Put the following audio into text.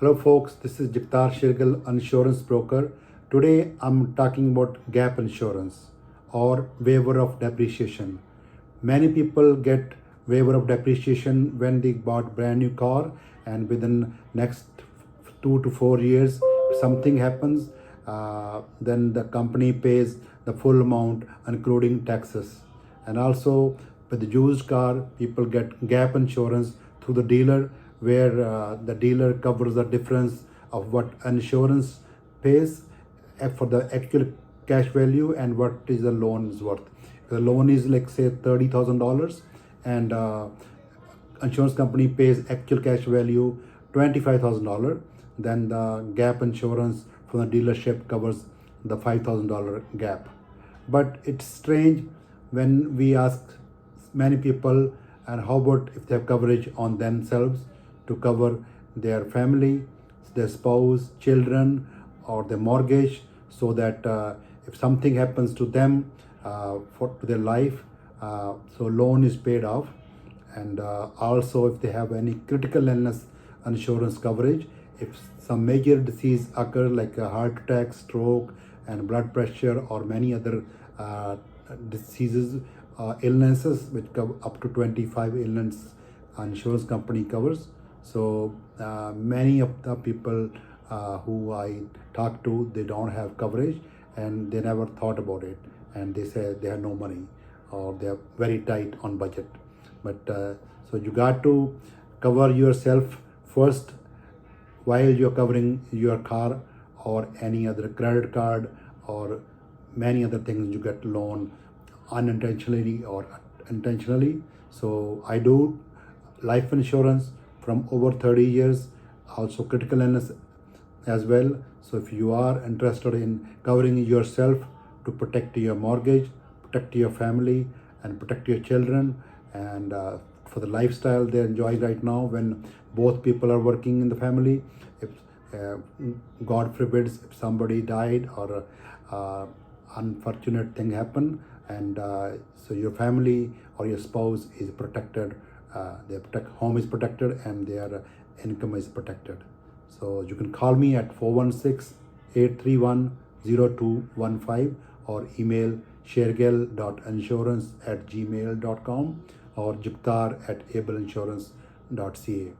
Hello folks, this is Shergill, insurance broker. Today I'm talking about gap insurance or waiver of depreciation. Many people get waiver of depreciation when they bought brand new car, and within next 2 to 4 years if something happens, then the company pays the full amount including taxes. And also with the used car, people get gap insurance through the dealer, where the dealer covers the difference of what insurance pays for the actual cash value and what is the loan is worth. If the loan is like say $30,000 and insurance company pays actual cash value $25,000, then the gap insurance from the dealership covers the $5,000 gap. But it's strange when we ask many people, and how about if they have coverage on themselves to cover their family, their spouse, children, or their mortgage, so that if something happens to them for their life, so loan is paid off. And also if they have any critical illness insurance coverage, if some major disease occur like a heart attack, stroke, and blood pressure, or many other diseases, illnesses which cover up to 25 illness insurance company covers. So many of the people who I talk to, they don't have coverage and they never thought about it, and they say they have no money or they are very tight on budget. But so you got to cover yourself first while you're covering your car or any other credit card or many other things you get loan unintentionally or intentionally. So I do life insurance from over 30 years, also critical illness as well. So if you are interested in covering yourself to protect your mortgage, protect your family, and protect your children, and for the lifestyle they enjoy right now when both people are working in the family, if God forbids if somebody died or unfortunate thing happen, and so your family or your spouse is protected, home is protected and their income is protected. So you can call me at 416-831-0215 or email shergill.insurance@gmail.com or juktar@ableinsurance.ca.